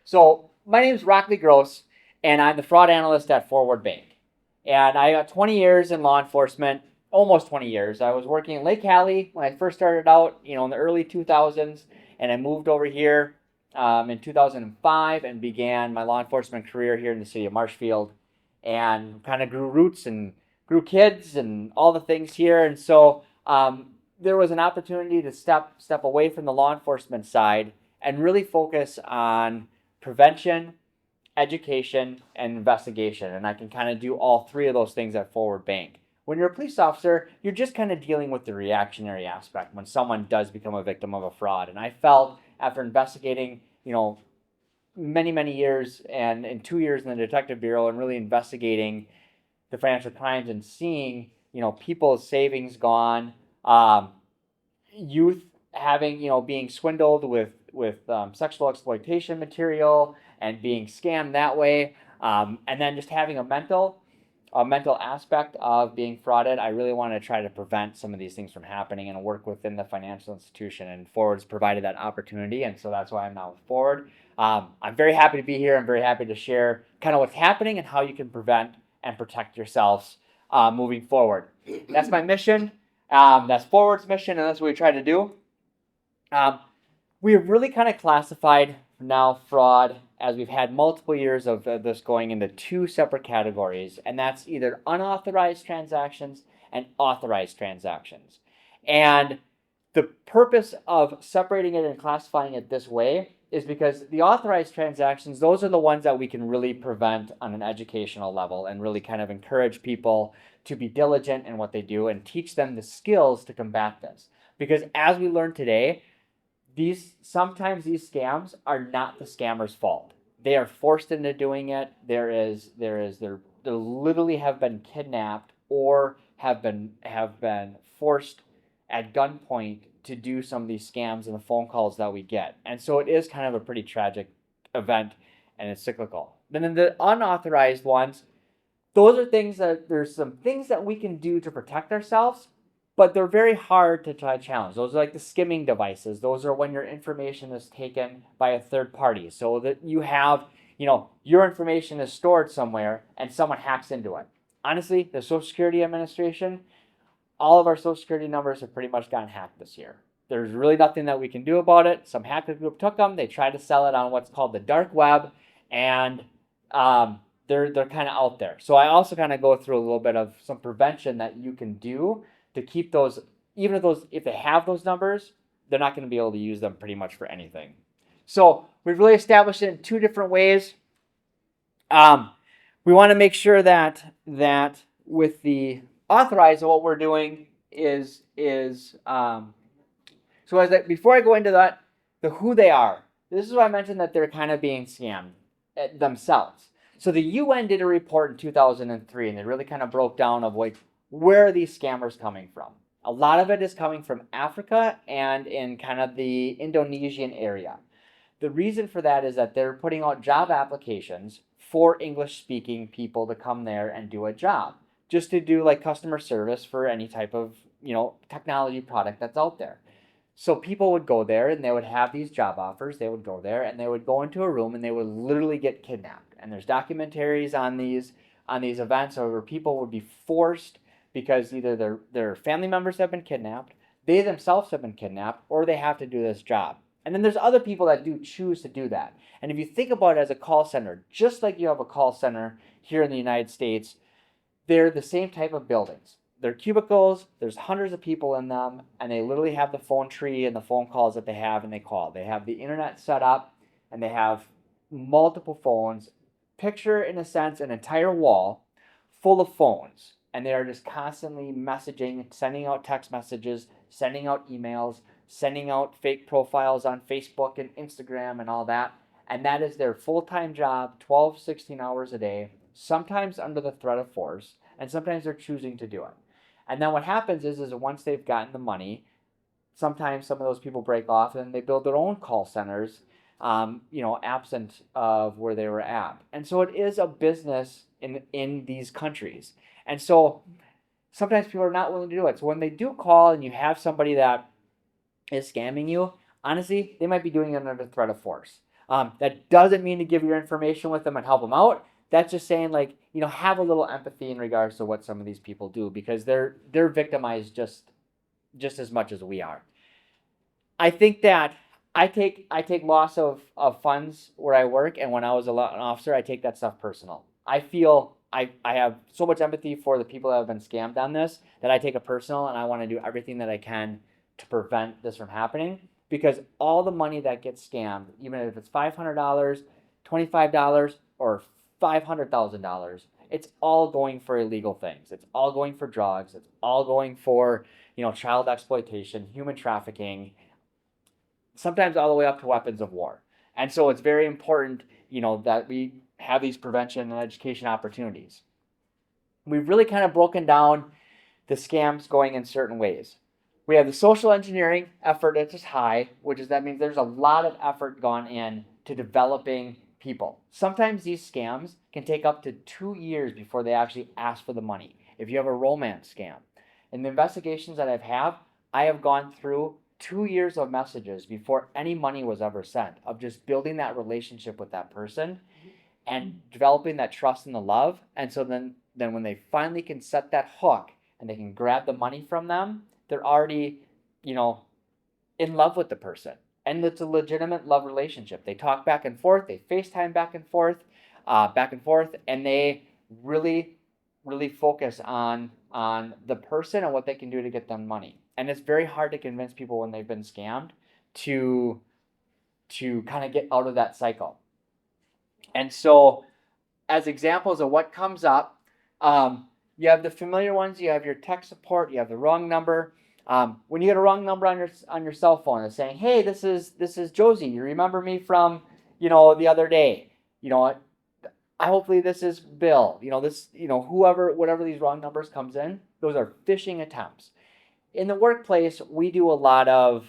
So my name is Rockley Gross, and I'm the fraud analyst at Forward Bank. And I got 20 years in law enforcement, almost 20 years. I was working in Lake Cali when I first started out, in the early 2000s, and I moved over here in 2005 and began my law enforcement career here in the city of Marshfield, and kind of grew roots and grew kids and all the things here. And so there was an opportunity to step away from the law enforcement side and really focus on prevention, education, and investigation. And I can kind of do all three of those things at Forward Bank. When you're a police officer, you're just kind of dealing with the reactionary aspect when someone does become a victim of a fraud. And I felt after investigating, many years and in 2 years in the detective bureau and really investigating the financial crimes and seeing, people's savings gone, youth having, being swindled with sexual exploitation material and being scammed that way, and then just having a mental aspect of being frauded. I really want to try to prevent some of these things from happening and work within the financial institution. And Forward's provided that opportunity, and so that's why I'm now with Forward. I'm very happy to be here. I'm very happy to share kind of what's happening and how you can prevent and protect yourselves moving forward. That's my mission. That's Forward's mission, and that's what we try to do. We've really kind of classified now fraud as we've had multiple years of this going into two separate categories, and that's either unauthorized transactions and authorized transactions. And the purpose of separating it and classifying it this way is because the authorized transactions, those are the ones that we can really prevent on an educational level and really kind of encourage people to be diligent in what they do and teach them the skills to combat this. Because as we learned today, sometimes these scams are not the scammer's fault. They are forced into doing it. They literally have been kidnapped or have been forced at gunpoint to do some of these scams and the phone calls that we get. And so it is kind of a pretty tragic event, and it's cyclical. And then the unauthorized ones, those are things that there's some things that we can do to protect ourselves, but they're very hard to try to challenge. Those are like the skimming devices. Those are when your information is taken by a third party. So that you have, your information is stored somewhere and someone hacks into it. Honestly, the Social Security Administration, all of our Social Security numbers have pretty much gotten hacked this year. There's really nothing that we can do about it. Some hacker group took them. They tried to sell it on what's called the dark web, and they're kind of out there. So I also kind of go through a little bit of some prevention that you can do to keep those, even if they have those numbers, they're not going to be able to use them pretty much for anything. So we've really established it in two different ways. We want to make sure that with the authorized, what we're doing is before I go into that, the who they are. This is why I mentioned that they're kind of being scammed themselves. So the UN did a report in 2003, and they really kind of broke down of where are these scammers coming from. A lot of it is coming from Africa and in kind of the Indonesian area. The reason for that is that they're putting out job applications for English-speaking people to come there and do a job, just to do like customer service for any type of, technology product that's out there. So people would go there and they would have these job offers. They would go there and they would go into a room and they would literally get kidnapped. And there's documentaries on these events where people would be forced because either their family members have been kidnapped, they themselves have been kidnapped, or they have to do this job. And then there's other people that do choose to do that. And if you think about it as a call center, just like you have a call center here in the United States, they're the same type of buildings. They're cubicles, there's hundreds of people in them, and they literally have the phone tree and the phone calls that they have, and they call. They have the internet set up, and they have multiple phones. Picture, in a sense, an entire wall full of phones. And they are just constantly messaging, sending out text messages, sending out emails, sending out fake profiles on Facebook and Instagram and all that. And that is their full-time job, 12, 16 hours a day, sometimes under the threat of force, and sometimes they're choosing to do it. And then what happens is once they've gotten the money, sometimes some of those people break off and they build their own call centers, absent of where they were at. And so it is a business in these countries. And so sometimes people are not willing to do it. So when they do call and you have somebody that is scamming you, honestly, they might be doing it under threat of force. That doesn't mean to give your information with them and help them out. That's just saying, like, have a little empathy in regards to what some of these people do, because they're victimized just as much as we are. I think that I take loss of funds where I work, and when I was an officer, I take that stuff personal. I feel I have so much empathy for the people that have been scammed on this that I take it personal, and I want to do everything that I can to prevent this from happening, because all the money that gets scammed, even if it's $500, $25, or $500,000, it's all going for illegal things. It's all going for drugs. It's all going for child exploitation, human trafficking, sometimes all the way up to weapons of war. And so it's very important, that we have these prevention and education opportunities. We've really kind of broken down the scams going in certain ways. We have the social engineering effort that's just high, that means there's a lot of effort gone in to developing people. Sometimes these scams can take up to 2 years before they actually ask for the money. If you have a romance scam, in the investigations that I have gone through 2 years of messages before any money was ever sent, of just building that relationship with that person and developing that trust and the love. And so then when they finally can set that hook and they can grab the money from them, they're already, in love with the person. And it's a legitimate love relationship. They talk back and forth, they FaceTime back and forth, and they really, really focus on the person and what they can do to get them money. And it's very hard to convince people when they've been scammed to kind of get out of that cycle. And so, as examples of what comes up, you have the familiar ones. You have your tech support. You have the wrong number. When you get a wrong number on your cell phone, it's saying, "Hey, this is Josie. You remember me from the other day? Hopefully this is Bill. Whatever these wrong numbers comes in, those are phishing attempts." In the workplace, we do a lot of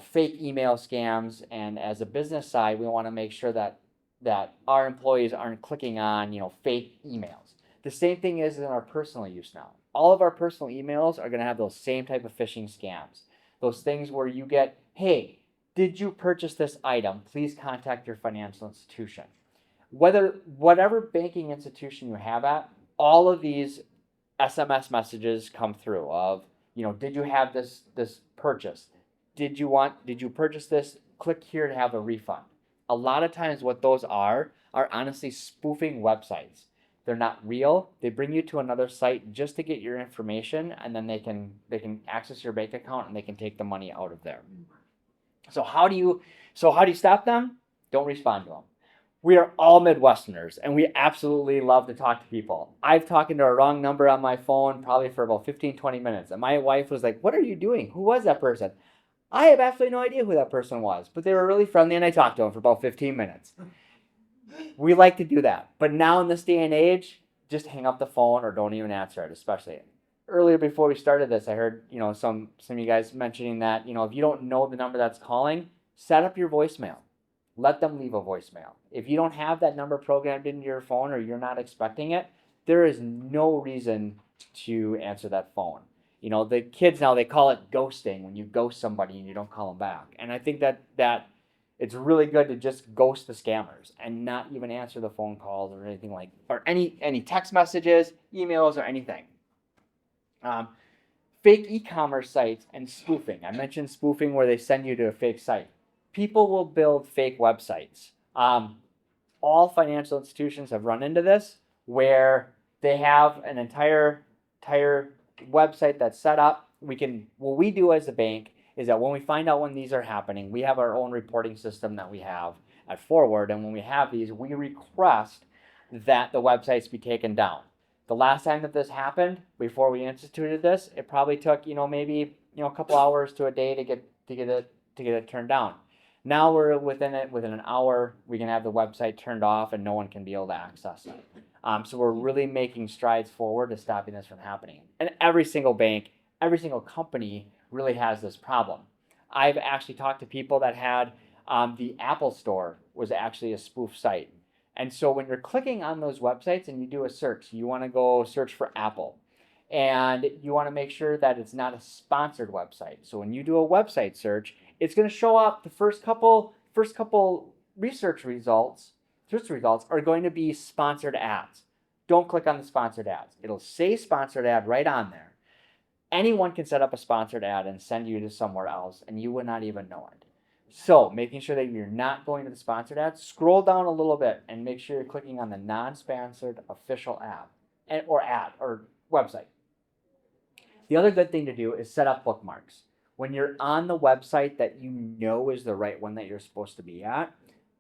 fake email scams, and as a business side, we want to make sure that our employees aren't clicking on fake emails. The same thing is in our personal use now. All of our personal emails are going to have those same type of phishing scams. Those things where you get, "Hey, did you purchase this item? Please contact your financial institution." Whatever banking institution you have at, all of these SMS messages come through of, did you have this purchase? Did you purchase this? Click here to have a refund. A lot of times what those are honestly spoofing websites. They're not real. They bring you to another site just to get your information, and then they can access your bank account and they can take the money out of there. So how do you stop them? Don't respond to them. We are all Midwesterners, and we absolutely love to talk to people. I've talked to a wrong number on my phone probably for about 15, 20 minutes, and my wife was like, "What are you doing? Who was that person?" I have absolutely no idea who that person was, but they were really friendly, and I talked to them for about 15 minutes. We like to do that, but now in this day and age, just hang up the phone or don't even answer it. Especially earlier before we started this, I heard some of you guys mentioning that if you don't know the number that's calling, set up your voicemail. Let them leave a voicemail. If you don't have that number programmed into your phone or you're not expecting it, there is no reason to answer that phone. The kids now, they call it ghosting, when you ghost somebody and you don't call them back. And I think that it's really good to just ghost the scammers and not even answer the phone calls or anything or any text messages, emails, or anything. Fake e-commerce sites and spoofing. I mentioned spoofing where they send you to a fake site. People will build fake websites. All financial institutions have run into this, where they have an entire website that's set up. What we do as a bank is that when we find out when these are happening, we have our own reporting system that we have at Forward, and when we have these, we request that the websites be taken down. The last time that this happened, before we instituted this, it probably took maybe a couple hours to a day to get it turned down. Now we're within an hour, we can have the website turned off and no one can be able to access it. So we're really making strides forward to stopping this from happening. And every single bank, every single company really has this problem. I've actually talked to people that had the Apple Store was actually a spoof site. And so when you're clicking on those websites and you do a search, you want to go search for Apple. And you want to make sure that it's not a sponsored website. So when you do a website search, it's going to show up the first couple search results are going to be sponsored ads. Don't click on the sponsored ads. It'll say sponsored ad right on there. Anyone can set up a sponsored ad and send you to somewhere else, and you would not even know it. So making sure that you're not going to the sponsored ad, scroll down a little bit and make sure you're clicking on the non-sponsored official ad or website. The other good thing to do is set up bookmarks. When you're on the website that you know is the right one that you're supposed to be at,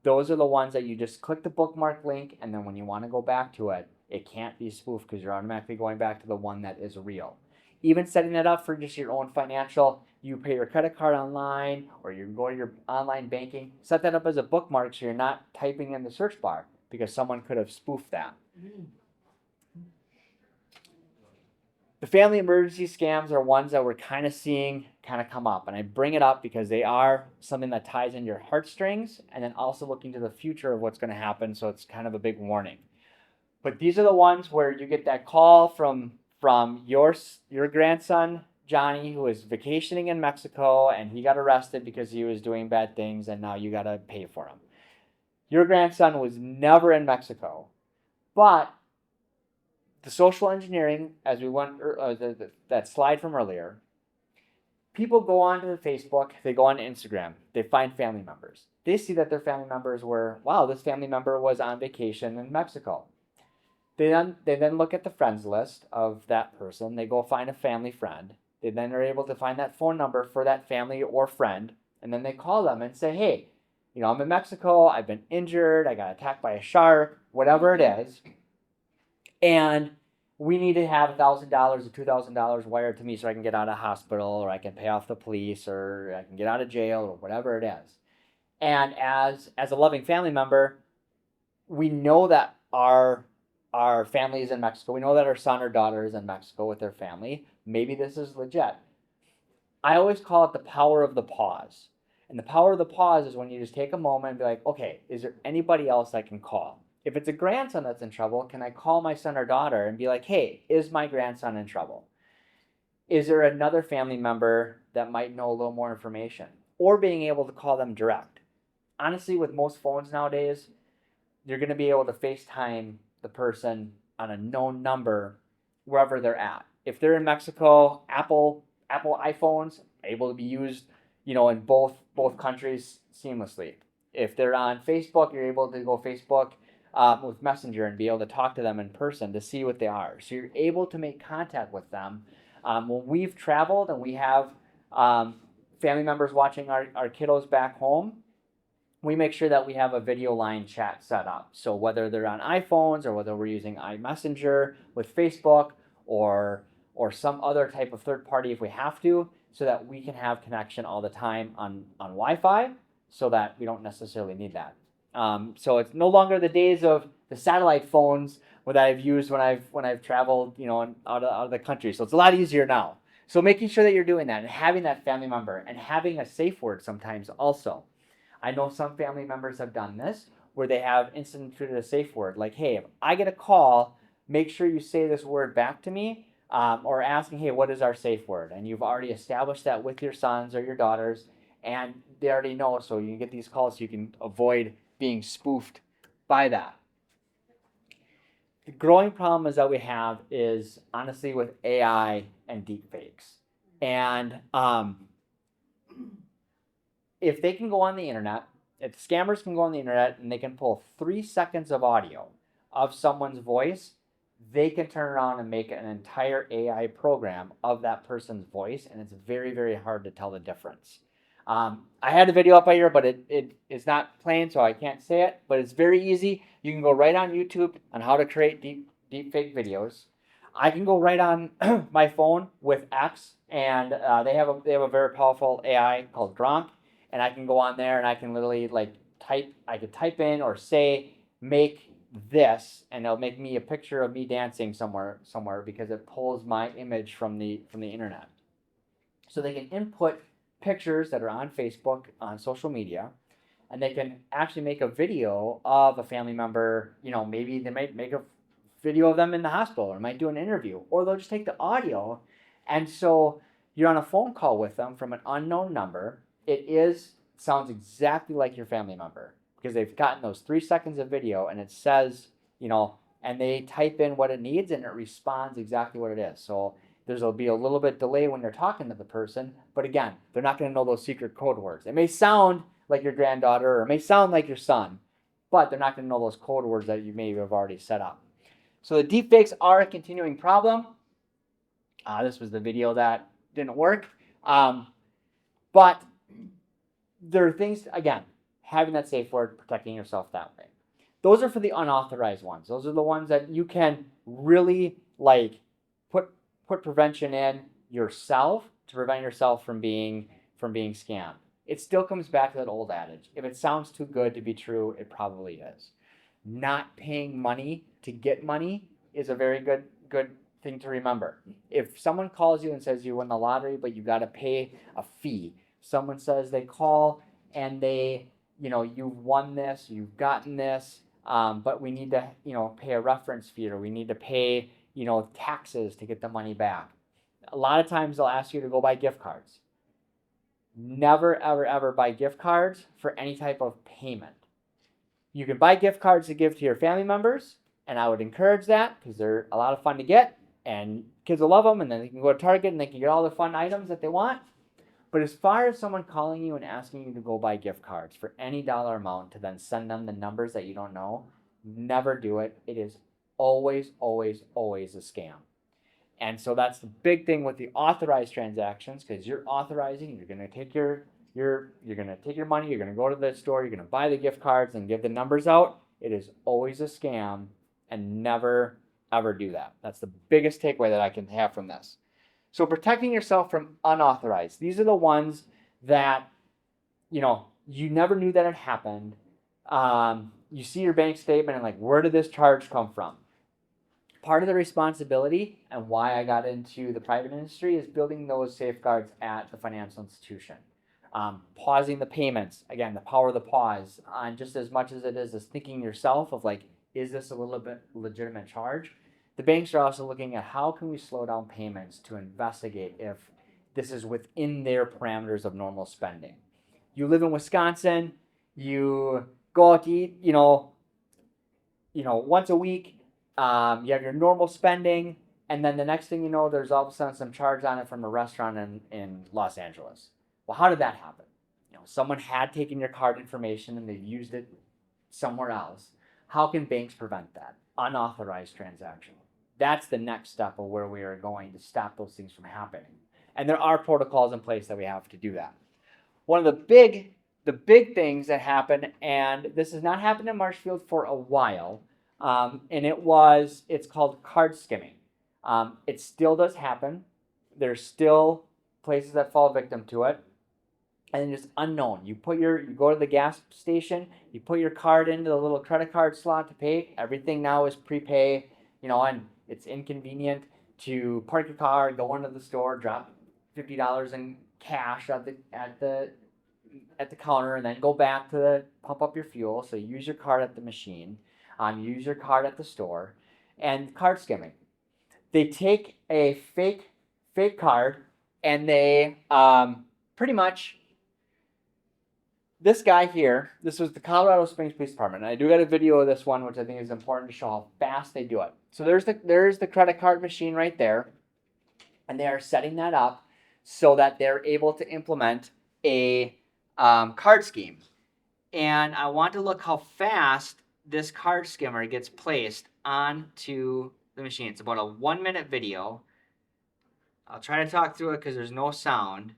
those are the ones that you just click the bookmark link, and then when you want to go back to it, it can't be spoofed because you're automatically going back to the one that is real. Even setting that up for just your own financial, you pay your credit card online or you go to your online banking, set that up as a bookmark so you're not typing in the search bar because someone could have spoofed that. The family emergency scams are ones that we're kind of seeing come up. And I bring it up because they are something that ties into your heartstrings and then also looking to the future of what's going to happen. So it's kind of a big warning. But these are the ones where you get that call from your grandson, Johnny, who was vacationing in Mexico and he got arrested because he was doing bad things and now you got to pay for him. Your grandson was never in Mexico, but the social engineering, as we went, that slide from earlier, people go onto Facebook, they go on Instagram, they find family members. They see that their family members were, wow, this family member was on vacation in Mexico. They then look at the friends list of that person. They go find a family friend. They then are able to find that phone number for that family or friend, and then they call them and say, hey, I'm in Mexico, I've been injured, I got attacked by a shark, whatever it is. And we need to have $1,000 or $2,000 wired to me so I can get out of hospital or I can pay off the police or I can get out of jail or whatever it is. And as a loving family member, we know that our family is in Mexico. We know that our son or daughter is in Mexico with their family. Maybe this is legit. I always call it the power of the pause. And the power of the pause is when you just take a moment and be like, okay, is there anybody else I can call? If it's a grandson that's in trouble, can I call my son or daughter and be like, hey, is my grandson in trouble? Is there another family member that might know a little more information? Or being able to call them direct. Honestly, with most phones nowadays, you're going to be able to FaceTime the person on a known number wherever they're at. If they're in Mexico, Apple iPhones are able to be used, in both countries seamlessly. If they're on Facebook, you're able to go Facebook with Messenger and be able to talk to them in person to see what they are. So you're able to make contact with them. When we've traveled and we have family members watching our kiddos back home, we make sure that we have a video line chat set up. So whether they're on iPhones or whether we're using iMessenger with Facebook or some other type of third party if we have to, so that we can have connection all the time on Wi-Fi so that we don't necessarily need that. So it's no longer the days of the satellite phones that I've used when I've traveled, out of the country. So it's a lot easier now. So making sure that you're doing that and having that family member and having a safe word sometimes also. I know some family members have done this where they have instituted a safe word like, hey, if I get a call, make sure you say this word back to me, or asking, hey, what is our safe word? And you've already established that with your sons or your daughters, and they already know, so you can get these calls so you can avoid being spoofed by that. The growing problem is that we have is honestly with AI and deepfakes. And if they can go on the internet, if scammers can go on the internet and they can pull 3 seconds of audio of someone's voice, they can turn around and make an entire AI program of that person's voice, and it's very, very hard to tell the difference. I had a video up here, but it is not playing, so I can't say it, but it's very easy. You can go right on YouTube on how to create deepfake videos. I can go right on my phone with X, and they have a very powerful AI called Gronk, and I can go on there and I can literally type in or say, make this, and it'll make me a picture of me dancing somewhere because it pulls my image from the internet. So they can input pictures that are on Facebook, on social media, and they can actually make a video of a family member. Maybe they might make a video of them in the hospital, or might do an interview, or they'll just take the audio, and so you're on a phone call with them from an unknown number. It sounds exactly like your family member. because they've gotten those 3 seconds of video and it says, and they type in what it needs and it responds exactly what it is. So there'll be a little bit delay when they're talking to the person, but again, they're not going to know those secret code words. It may sound like your granddaughter or it may sound like your son, but they're not going to know those code words that you may have already set up. So the deepfakes are a continuing problem. This was the video that didn't work. But there are things, again, having that safe word, protecting yourself that way. Those are for the unauthorized ones. Those are the ones that you can really put prevention in yourself to prevent yourself from being scammed. It still comes back to that old adage. If it sounds too good to be true, it probably is. Not paying money to get money is a very good thing to remember. If someone calls you and says you won the lottery, but you got to pay a fee. Someone says they call and they, you've won this, you've gotten this, but we need to, pay a reference fee, or we need to pay, taxes to get the money back. A lot of times they'll ask you to go buy gift cards. Never, ever, ever buy gift cards for any type of payment. You can buy gift cards to give to your family members, and I would encourage that because they're a lot of fun to get, and kids will love them, and then they can go to Target and they can get all the fun items that they want. But as far as someone calling you and asking you to go buy gift cards for any dollar amount to then send them the numbers that you don't know, never do it. It is always, always, always a scam. And so that's the big thing with the authorized transactions, because you're authorizing, you're going to take your money, you're going to go to the store, you're going to buy the gift cards and give the numbers out. It is always a scam, and never, ever do that. That's the biggest takeaway that I can have from this. So protecting yourself from unauthorized. These are the ones that, you never knew that it happened. You see your bank statement and where did this charge come from? Part of the responsibility and why I got into the private industry is building those safeguards at the financial institution. Pausing the payments, again, the power of the pause, on just as much as it is as thinking yourself of is this a little bit legitimate charge? The banks are also looking at how can we slow down payments to investigate if this is within their parameters of normal spending. You live in Wisconsin, you go out to eat, once a week, you have your normal spending, and then the next thing you know, there's all of a sudden some charge on it from a restaurant in Los Angeles. Well, how did that happen? Someone had taken your card information and they used it somewhere else. How can banks prevent that? Unauthorized transaction. That's the next step of where we are going to stop those things from happening. And there are protocols in place that we have to do that. One of the big things that happen, and this has not happened in Marshfield for a while, and it's called card skimming. It still does happen. There's still places that fall victim to it. And it's unknown. You go to the gas station, you put your card into the little credit card slot to pay. Everything now is prepay, and it's inconvenient to park your car, go into the store, drop $50 in cash at the counter, and then go back to pump up your fuel. So you use your card at the machine, you use your card at the store, and card skimming. They take a fake card and they pretty much. This guy here, this was the Colorado Springs Police Department, and I do got a video of this one, which I think is important to show how fast they do it. So there's the credit card machine right there, and they are setting that up so that they're able to implement a card scheme. And I want to look how fast this card skimmer gets placed onto the machine. It's about a 1-minute video. I'll try to talk through it because there's no sound.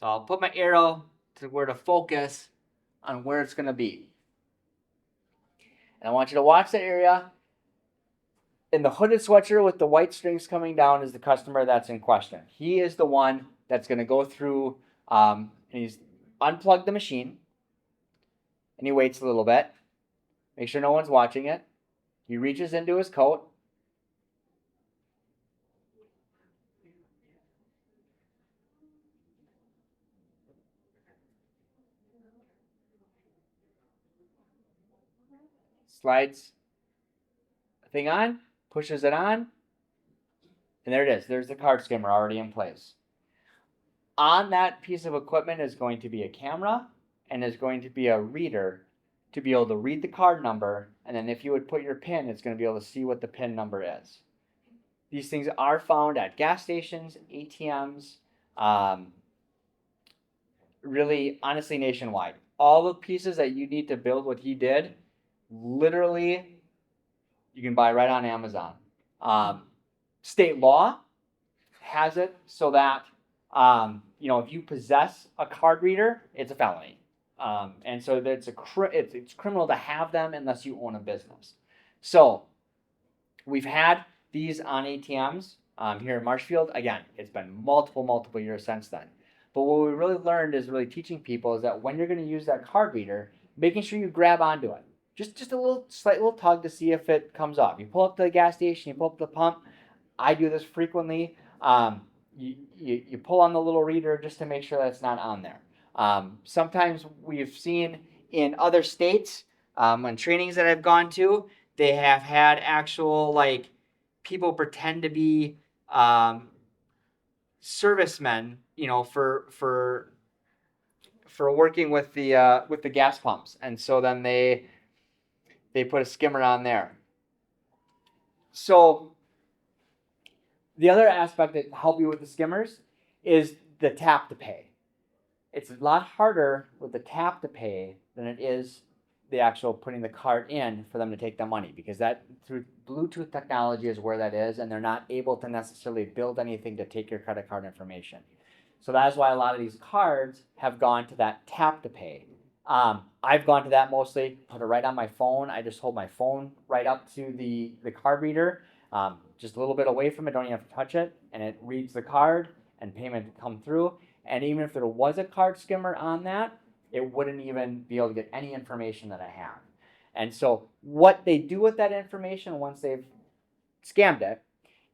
So I'll put my arrow to where to focus on where it's going to be. And I want you to watch that area. In the hooded sweatshirt with the white strings coming down is the customer that's in question. He is the one that's going to go through, and he's unplugged the machine. And he waits a little bit. Make sure no one's watching it. He reaches into his coat. Slides the thing on, pushes it on, and there it is. There's the card skimmer already in place. On that piece of equipment is going to be a camera and is going to be a reader to be able to read the card number. And then if you would put your PIN, it's going to be able to see what the PIN number is. These things are found at gas stations, ATMs, really, honestly, nationwide. All the pieces that you need to build what he did, literally, you can buy right on Amazon. State law has it so that if you possess a card reader, it's a felony, and so it's criminal to have them unless you own a business. So we've had these on ATMs here in Marshfield. Again, it's been multiple years since then. But what we really learned is really teaching people is that when you're going to use that card reader, making sure you grab onto it. Just a slight little tug to see if it comes off. You pull up to the gas station, you pull up to the pump. I do this frequently. You pull on the little reader just to make sure that it's not on there. Sometimes we've seen in other states, on trainings that I've gone to, they have had actual people pretend to be servicemen, for working with the gas pumps, and so then they put a skimmer on there. So the other aspect that help you with the skimmers is the tap to pay. It's a lot harder with the tap to pay than it is the actual putting the card in for them to take the money, because that through Bluetooth technology is where that is, and they're not able to necessarily build anything to take your credit card information. So that's why a lot of these cards have gone to that tap to pay. I've gone to that mostly, put it right on my phone. I just hold my phone right up to the card reader, just a little bit away from it, don't even have to touch it, and it reads the card and payment come through. And even if there was a card skimmer on that, it wouldn't even be able to get any information that I have. And so what they do with that information once they've scammed it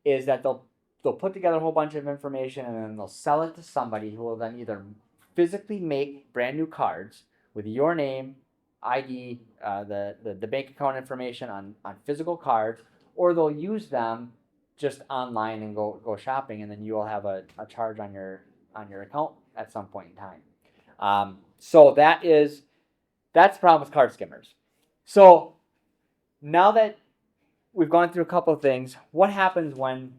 is that they'll put together a whole bunch of information, and then they'll sell it to somebody who will then either physically make brand new cards with your name, ID, the bank account information on physical cards, or they'll use them just online and go shopping, and then you will have a charge on your account at some point in time. So that's the problem with card skimmers. So now that we've gone through a couple of things, what happens when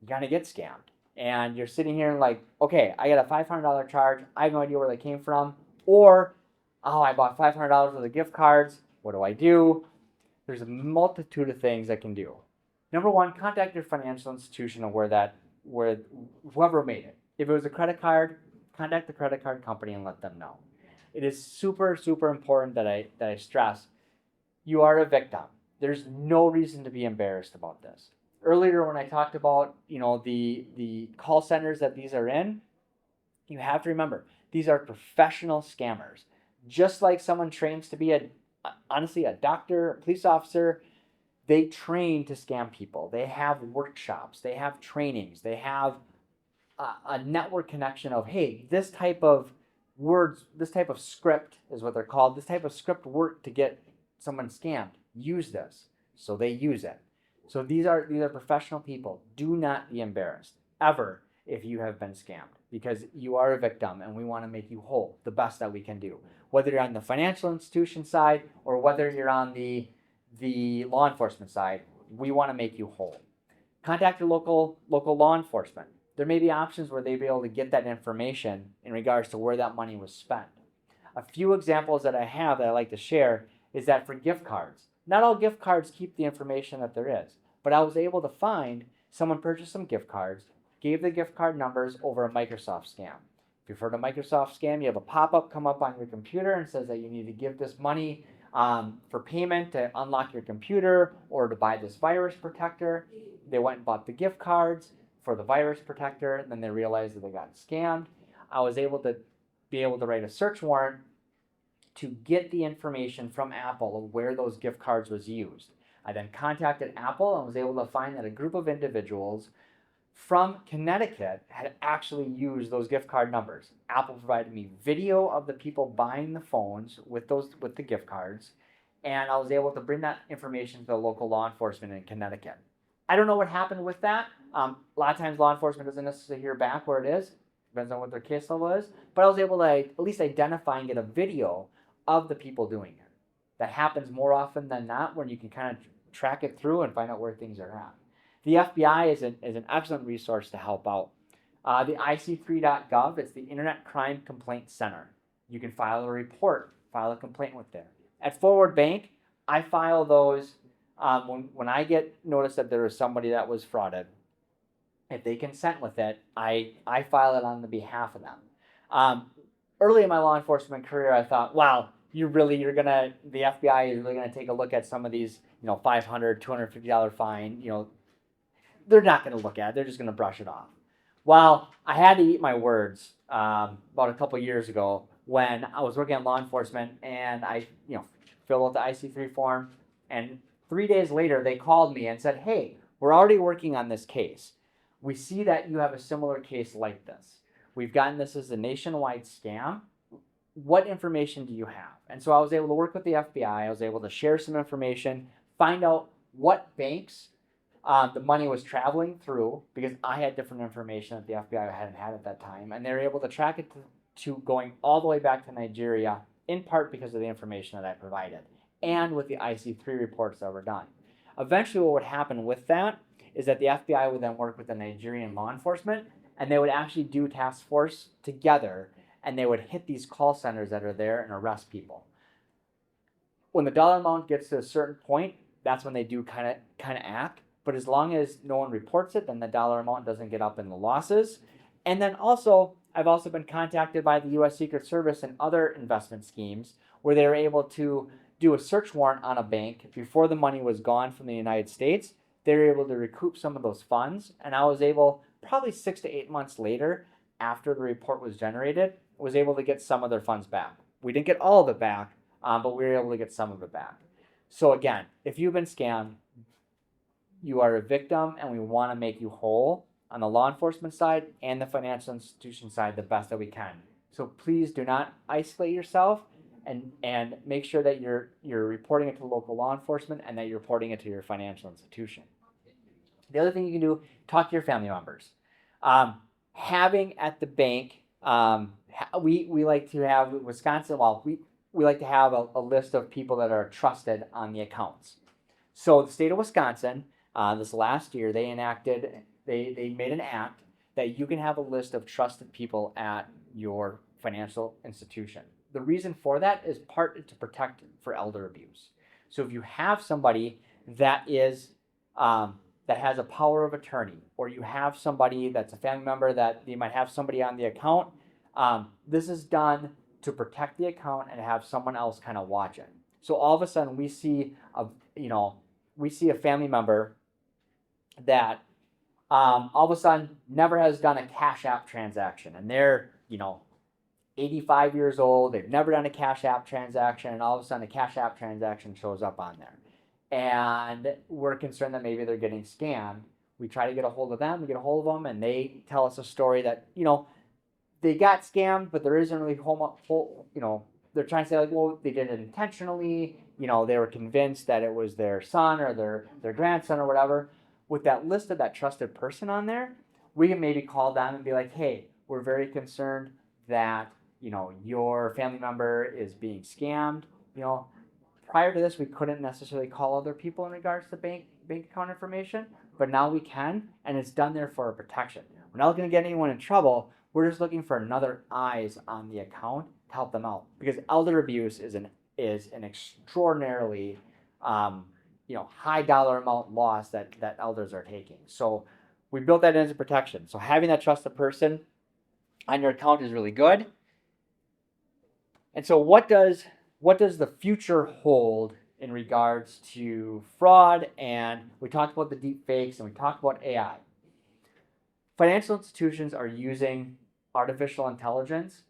you're gonna get scammed and you're sitting here and like, okay, I got a $500 charge, I have no idea where they came from, or I bought $500 worth of gift cards, what do I do? There's a multitude of things I can do. Number one, contact your financial institution of where whoever made it. If it was a credit card, contact the credit card company and let them know. It is super important that I stress, you are a victim. There's no reason to be embarrassed about this. Earlier when I talked about, the call centers that these are in, you have to remember, these are professional scammers. Just like someone trains to be honestly a doctor, a police officer, they train to scam people. They have workshops, they have trainings, they have a network connection of, hey, this type of words, this type of script is what they're called. This type of script worked to get someone scammed. Use this. So they use it. So these are professional people. Do not be embarrassed ever if you have been scammed, because you are a victim and we want to make you whole the best that we can do. Whether you're on the financial institution side or whether you're on the law enforcement side, we want to make you whole. Contact your local law enforcement. There may be options where they'll be able to get that information in regards to where that money was spent. A few examples that I have that I like to share is that for gift cards, not all gift cards keep the information that there is, but I was able to find someone purchased some gift cards, gave the gift card numbers over a Microsoft scam. If you've heard of Microsoft scam, you have a pop-up come up on your computer and says that you need to give this money for payment to unlock your computer or to buy this virus protector. They went and bought the gift cards for the virus protector, and then they realized that they got scammed. I was able to write a search warrant to get the information from Apple of where those gift cards was used. I then contacted Apple and was able to find that a group of individuals from Connecticut had actually used those gift card numbers. Apple provided me video of the people buying the phones with the gift cards, and I was able to bring that information to the local law enforcement in Connecticut. I don't know what happened with that. A lot of times law enforcement doesn't necessarily hear back where it is. Depends on what their case level is. But I was able to at least identify and get a video of the people doing it. That happens more often than not when you can kind of track it through and find out where things are at. The FBI is an excellent resource to help out. The IC3.gov, it's the Internet Crime Complaint Center. You can file a report, file a complaint with there. At Forward Bank, I file those when I get notice that there was somebody that was frauded. If they consent with it, I file it on the behalf of them. Early in my law enforcement career, I thought, wow, the FBI is really gonna take a look at some of these, $500, $250 fine, they're not gonna look at it, they're just gonna brush it off. Well, I had to eat my words about a couple years ago when I was working in law enforcement and I, filled out the IC3 form, and 3 days later they called me and said, hey, we're already working on this case. We see that you have a similar case like this. We've gotten this as a nationwide scam. What information do you have? And so I was able to work with the FBI. I was able to share some information, find out what banks the money was traveling through, because I had different information that the FBI hadn't had at that time. And they were able to track it to going all the way back to Nigeria, in part because of the information that I provided and with the IC3 reports that were done. Eventually what would happen with that is that the FBI would then work with the Nigerian law enforcement, and they would actually do task force together, and they would hit these call centers that are there and arrest people. When the dollar amount gets to a certain point, that's when they do kind of act. But as long as no one reports it, then the dollar amount doesn't get up in the losses. And then also, I've also been contacted by the U.S. Secret Service and other investment schemes where they were able to do a search warrant on a bank before the money was gone from the United States. They were able to recoup some of those funds, and I was able, probably 6 to 8 months later, after the report was generated, was able to get some of their funds back. We didn't get all of it back, but we were able to get some of it back. So again, if you've been scammed, you are a victim, and we want to make you whole on the law enforcement side and the financial institution side the best that we can. So please do not isolate yourself, and make sure that you're reporting it to local law enforcement and that you're reporting it to your financial institution. The other thing you can do, talk to your family members. Having at the bank, we like to have Wisconsin, we like to have a list of people that are trusted on the accounts. So the state of Wisconsin, this last year, they made an act that you can have a list of trusted people at your financial institution. The reason for that is part to protect for elder abuse. So if you have somebody that is that has a power of attorney, or you have somebody that's a family member that you might have somebody on the account, this is done to protect the account and have someone else kind of watch it. So all of a sudden we see a family member that all of a sudden never has done a Cash App transaction, and they're 85 years old, they've never done a Cash App transaction, and all of a sudden a Cash App transaction shows up on there. And we're concerned that maybe they're getting scammed. We try to get a hold of them, and they tell us a story that, they got scammed, but there isn't really they're trying to say, like, well, they did it intentionally, they were convinced that it was their son or their grandson or whatever. With that list of that trusted person on there, we can maybe call them and be like, hey, we're very concerned that your family member is being scammed. Prior to this, we couldn't necessarily call other people in regards to bank account information, but now we can, and it's done there for our protection. We're not looking to get anyone in trouble. We're just looking for another eyes on the account to help them out, because elder abuse is an extraordinarily high dollar amount loss that elders are taking. So we built that in as a protection. So having that trusted person on your account is really good. And so what does the future hold in regards to fraud? And we talked about the deep fakes, and we talked about AI. Financial institutions are using artificial intelligence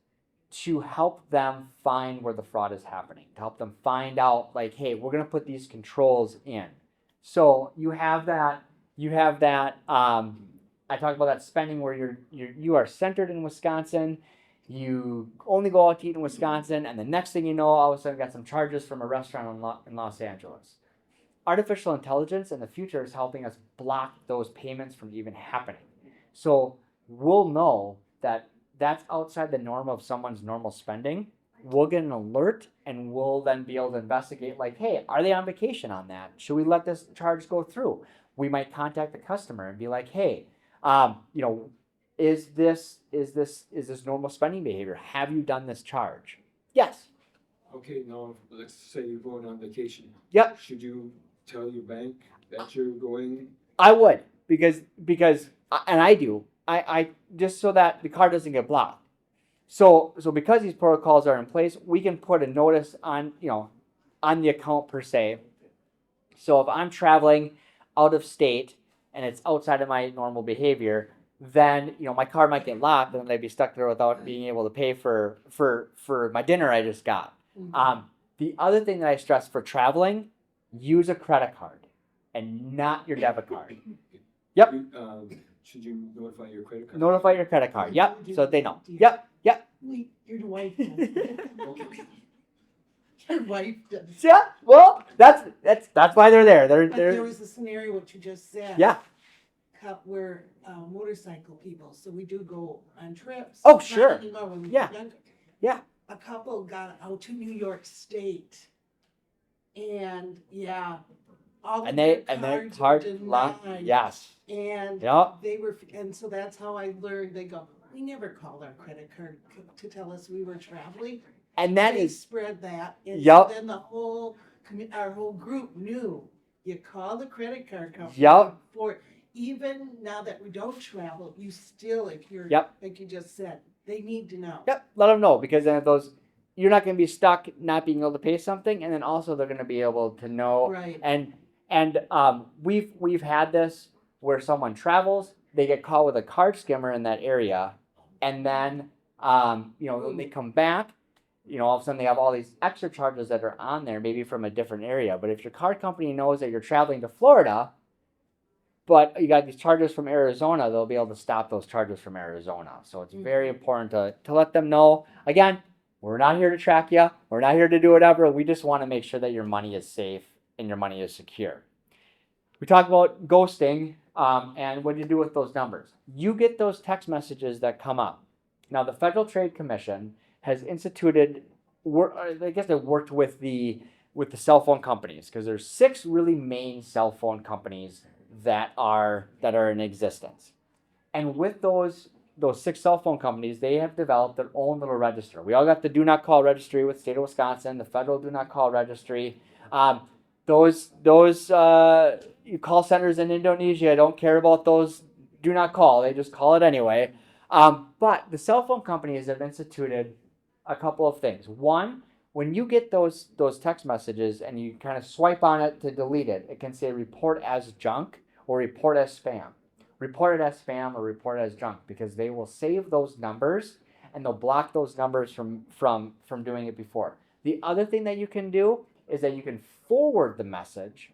to help them find where the fraud is happening, to help them find out, like, hey, we're going to put these controls in. So you have that. I talked about that spending where you are centered in Wisconsin. You only go out to eat in Wisconsin, and the next thing you know, all of a sudden, got some charges from a restaurant in Los Angeles. Artificial intelligence in the future is helping us block those payments from even happening. So we'll know that that's outside the norm of someone's normal spending, we'll get an alert and we'll then be able to investigate, like, hey, are they on vacation on that? Should we let this charge go through? We might contact the customer and be like, hey, is this normal spending behavior? Have you done this charge? Yes. Okay, now let's say you're going on vacation. Yep. Should you tell your bank that you're going? I would, because and I do. I just so that the card doesn't get blocked. So because these protocols are in place, we can put a notice on the account per se. So if I'm traveling out of state and it's outside of my normal behavior, then my card might get locked and I'd be stuck there without being able to pay for my dinner I just got. The other thing that I stress for traveling, use a credit card and not your debit card. Yep. Should you notify your credit card? Notify your credit card. Yep. So they know. Yep. Wait, your wife does. Your wife does. Yeah. Well, that's why they're there. But there was a scenario what you just said. Yeah. We're motorcycle people, so we do go on trips. Oh, sure. Not anymore when we Yeah. were younger. Yeah. A couple got out to New York State, and all And their their cards card were locked. denied. Yes. And Yep. they were, and so that's how I learned. They go, we never called our credit card to tell us we were traveling. And that They is spread that, and Yep. then our whole group knew. You call the credit card company. Yep. For even now that we don't travel, you still, if you're Yep. like you just said, they need to know. Yep, let them know, because then you're not going to be stuck not being able to pay something, and then also they're going to be able to know. Right. And we've had this where someone travels, they get caught with a card skimmer in that area, and then when they come back, all of a sudden they have all these extra charges that are on there, maybe from a different area. But if your card company knows that you're traveling to Florida, but you got these charges from Arizona, they'll be able to stop those charges from Arizona. So it's very important to let them know. Again, we're not here to track you. We're not here to do whatever. We just want to make sure that your money is safe and your money is secure. We talked about ghosting and what do you do with those numbers. You get those text messages that come up. Now, the Federal Trade Commission has instituted, I guess they worked with the cell phone companies, because there's 6 really main cell phone companies that are in existence. And with those 6 cell phone companies, they have developed their own little register. We all got the do not call registry with the state of Wisconsin, the federal do not call registry. Those call centers in Indonesia don't care about those do not call. They just call it anyway. But the cell phone companies have instituted a couple of things. One, when you get those text messages and you kind of swipe on it to delete it, it can say report as junk or report as spam. Report it as spam or report it as junk, because they will save those numbers and they'll block those numbers from doing it before. The other thing that you can do is that you can forward the message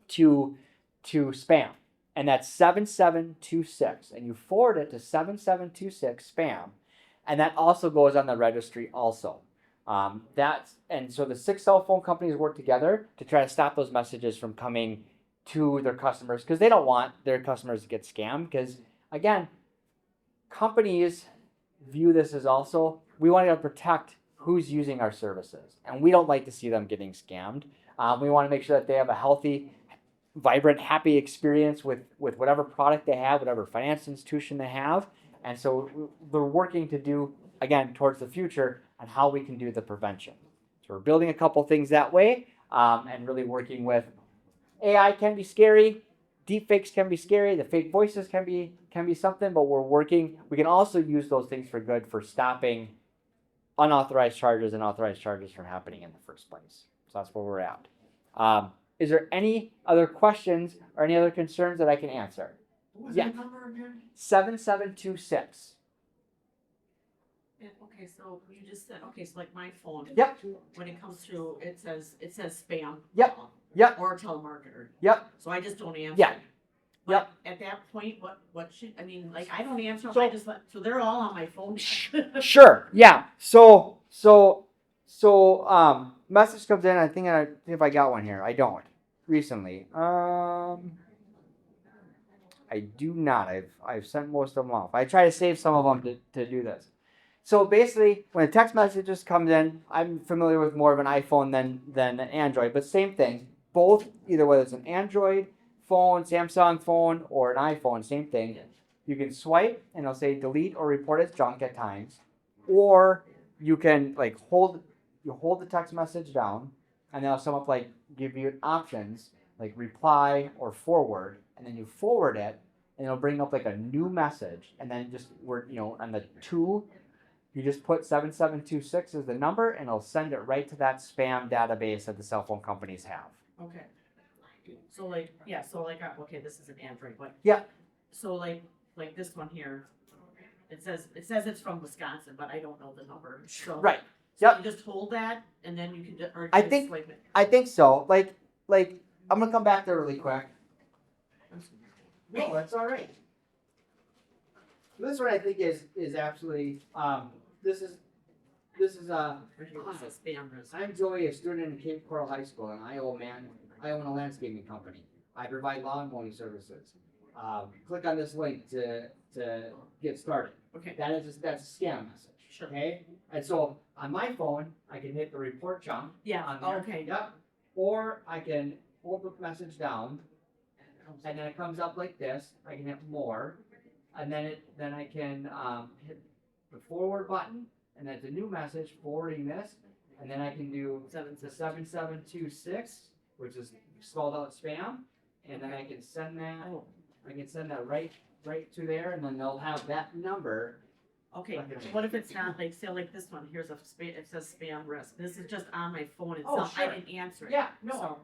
to spam, and that's 7726, and you forward it to 7726 spam, and that also goes on the registry also. And so the 6 cell phone companies work together to try to stop those messages from coming to their customers, because they don't want their customers to get scammed. Because again, companies view this as also, we want to protect who's using our services, and we don't like to see them getting scammed. We want to make sure that they have a healthy, vibrant, happy experience with whatever product they have, whatever financial institution they have. And so they're working to do, again, towards the future on how we can do the prevention. So we're building a couple things that way, and really working with AI. Can be scary, deepfakes can be scary, the fake voices can be something, but we can also use those things for good, for stopping unauthorized charges and authorized charges from happening in the first place. So that's where we're at. Is there any other questions or any other concerns that I can answer? What was Yeah. that number again? 7726. Yeah, okay, so you just said, okay, so like my phone. Yep. When it comes through, it says spam. Yep. Yep. Or telemarketer. Yep. So I just don't answer. Yeah. But Yep. at that point, what should, I mean, like, I don't answer, So- I just so they're all on my phone. Sure. Yeah. So message comes in. I think if I got one here. I don't recently. I do not. I've sent most of them off. I try to save some of them to do this. So basically, when a text message just comes in, I'm familiar with more of an iPhone than an Android, but same thing. Both, either whether it's an Android phone, Samsung phone, or an iPhone, same thing. You can swipe and it'll say delete or report as junk at times, or you can like hold the text message down, and then it'll sum up like give you options like reply or forward, and then you forward it, and it'll bring up like a new message, and then just on the two. You just put 7726 as the number, and it'll send it right to that spam database that the cell phone companies have. Okay. So like, yeah, so like, okay, this is an Android, but. Yeah. So like this one here, it says it's from Wisconsin, but I don't know the number, so. Right. So Yep. you just hold that, and then you can, or I just think- swipe it. I think so. Like I'm gonna come back there really quick. No, that's all right. This one I think is absolutely this is Right here, it says spam risk. I'm Joey, a student in Cape Coral High School, and I own a landscaping company. I provide lawn mowing services. Click on this link to get started. Okay, That's a scam message. sure. Okay, and so on my phone, I can hit the report jump. Yeah, On there. okay. Yep. Or I can hold the message down, and then it comes up like this. I can hit more, and then I can hit the forward button, and that's a new message forwarding this, and then I can do the 7726, which is spelled out spam, and then I can send that. Oh, I can send that right to there, and then they'll have that number. okay, Okay. what if it's not, like, say like this one, here's it says spam risk, this is just on my phone Oh, itself, I sure. didn't answer it. Yeah, no. So,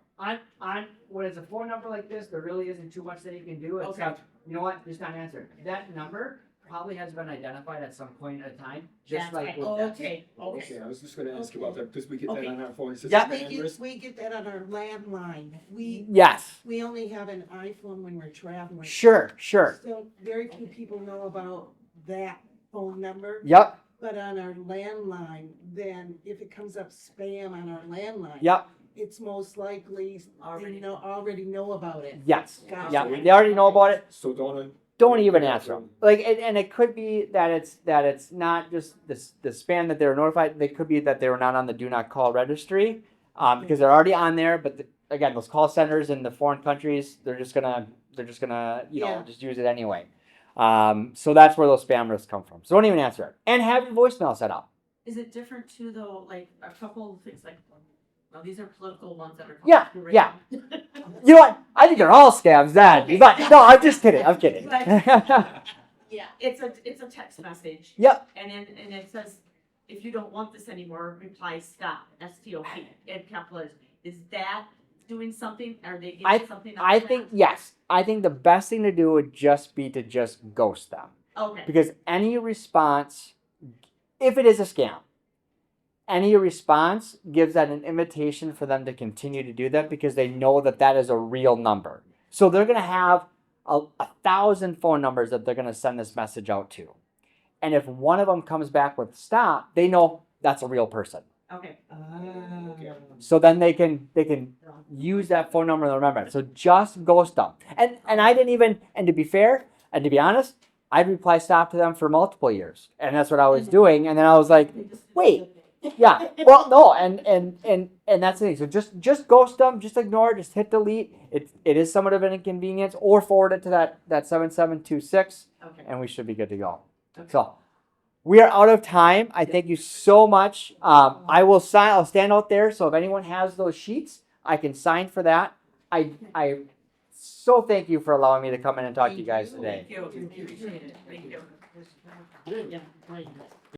On when it's a phone number like this, there really isn't too much that you can do except you know what, just not answer. That number probably has been identified at some point at a time, just that's like right, with oh, that. okay, Okay, I was just gonna ask about that, because we get that Okay. on our phone, it says Yeah. spam risk. We get that on our landline. Yes, We only have an iPhone when we're traveling. sure. So very few people know about that phone number. Yep, But on our landline, then if it comes up spam on our landline. yep, It's most likely, Already. already know about it. yes. Gotcha. Yeah, they already know about it. So don't. Don't even answer them. Like, and it could be that it's not just the spam that they were notified. They could be that they were not on the do not call registry, because they're already on there. But again, those call centers in the foreign countries, they're just gonna Yeah. just use it anyway. So that's where those spam risks come from. So don't even answer it, and have your voicemail set up. is it different too though, like, a couple of things like, well, these are political ones that are. Yeah, coming through yeah. right now. You know what? I think they're all scams. Then, Okay. but no, I'm just kidding. I'm kidding. Yeah, it's a text message. Yep. And it says, if you don't want this anymore, reply stop, S-T-O-P, in capital letters. Is that doing something? Are they giving something? I else think back? yes. I think the best thing to do would just be to just ghost them. Okay, Because any response, if it is a scam, any response gives that an invitation for them to continue to do that because they know that that is a real number. So they're going to have a 1,000 phone numbers that they're going to send this message out to. And if one of them comes back with stop, they know that's a real person. okay. So then they can use that phone number and remember it. So just ghost them. And I didn't even, and to be fair, and to be honest, I'd reply stop to them for multiple years. And that's what I was doing. And then I was like, wait, yeah, well, no, and that's the thing. So just ghost them, just ignore it, just hit delete. It is somewhat of an inconvenience, or forward it to that 7726, Okay. and we should be good to go. Okay. So we are out of time. I thank you so much. I'll stand out there. So if anyone has those sheets, I can sign for that. I so thank you for allowing me to come in and talk to you guys today. Thank you, appreciate it, thank you. Yeah, right.